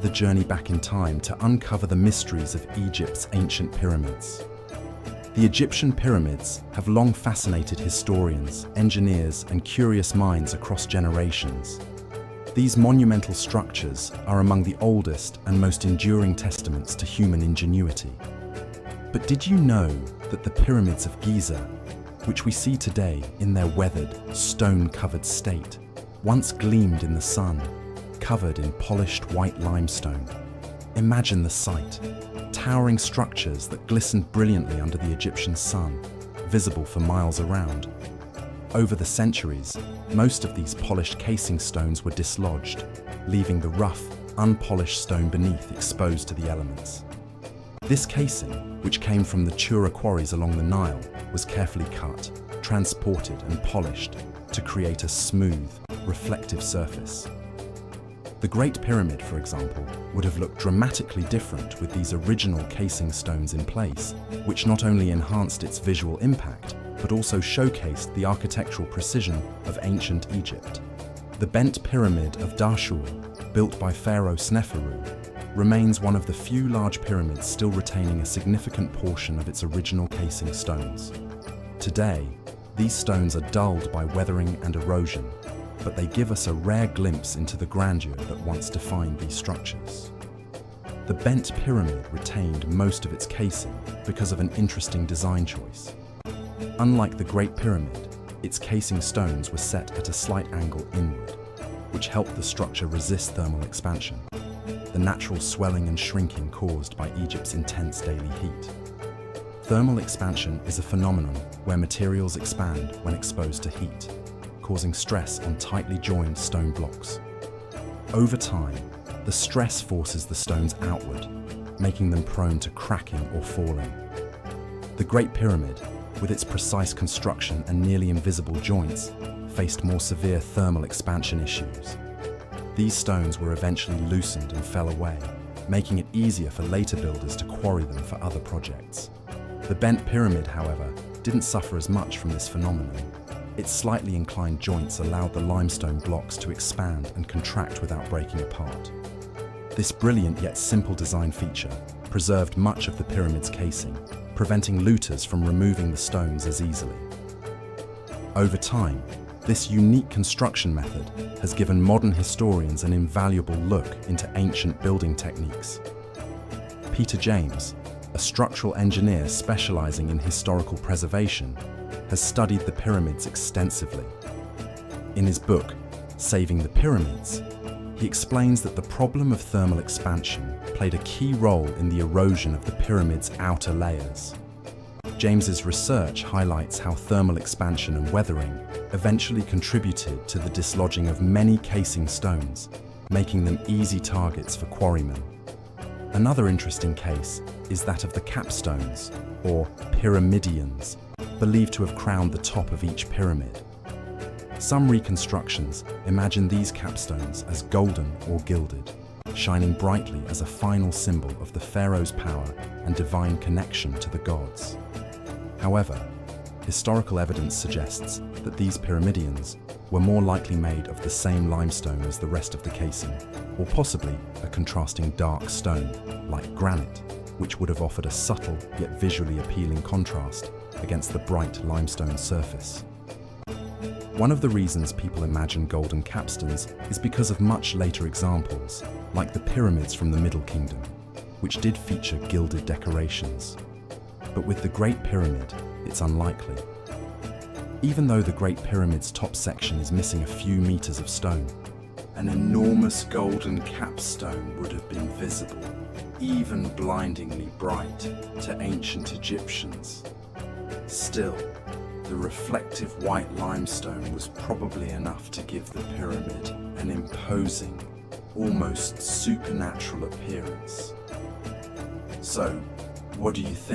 the journey back in time to uncover the mysteries of Egypt's ancient pyramids. The Egyptian pyramids have long fascinated historians, engineers, and curious minds across generations. These monumental structures are among the oldest and most enduring testaments to human ingenuity. But did you know that the pyramids of Giza, which we see today in their weathered, stone-covered state, once gleamed in the sun, covered in polished white limestone? Imagine the sight. Towering structures that glistened brilliantly under the Egyptian sun, visible for miles around. Over the centuries, most of these polished casing stones were dislodged, leaving the rough, unpolished stone beneath exposed to the elements. This casing, which came from the Tura quarries along the Nile, was carefully cut, transported and polished to create a smooth, reflective surface. The Great Pyramid, for example, would have looked dramatically different with these original casing stones in place, which not only enhanced its visual impact, but also showcased the architectural precision of ancient Egypt. The bent pyramid of Dahshur, built by Pharaoh Sneferu, remains one of the few large pyramids still retaining a significant portion of its original casing stones. Today, these stones are dulled by weathering and erosion, but they give us a rare glimpse into the grandeur that once defined these structures. The bent pyramid retained most of its casing because of an interesting design choice. Unlike the Great Pyramid, its casing stones were set at a slight angle inward, which helped the structure resist thermal expansion, the natural swelling and shrinking caused by Egypt's intense daily heat. Thermal expansion is a phenomenon where materials expand when exposed to heat, causing stress on tightly joined stone blocks. Over time, the stress forces the stones outward, making them prone to cracking or falling. The Great Pyramid, with its precise construction and nearly invisible joints, faced more severe thermal expansion issues. These stones were eventually loosened and fell away, making it easier for later builders to quarry them for other projects. The bent pyramid, however, didn't suffer as much from this phenomenon. Its slightly inclined joints allowed the limestone blocks to expand and contract without breaking apart. This brilliant yet simple design feature preserved much of the pyramid's casing, preventing looters from removing the stones as easily. Over time, this unique construction method has given modern historians an invaluable look into ancient building techniques. Peter James, a structural engineer specializing in historical preservation, has studied the pyramids extensively. In his book, Saving the Pyramids, he explains that the problem of thermal expansion played a key role in the erosion of the pyramid's outer layers. James's research highlights how thermal expansion and weathering eventually contributed to the dislodging of many casing stones, making them easy targets for quarrymen. Another interesting case is that of the capstones, or pyramidions, believed to have crowned the top of each pyramid. Some reconstructions imagine these capstones as golden or gilded, shining brightly as a final symbol of the pharaoh's power and divine connection to the gods. However, historical evidence suggests that these pyramidions were more likely made of the same limestone as the rest of the casing, or possibly a contrasting dark stone, like granite, which would have offered a subtle yet visually appealing contrast against the bright limestone surface. One of the reasons people imagine golden capstones is because of much later examples, like the pyramids from the Middle Kingdom, which did feature gilded decorations. But with the Great Pyramid, it's unlikely. Even though the Great Pyramid's top section is missing a few meters of stone, an enormous golden capstone would have been visible, even blindingly bright, to ancient Egyptians. Still, the reflective white limestone was probably enough to give the pyramid an imposing, almost supernatural appearance. So, what do you think?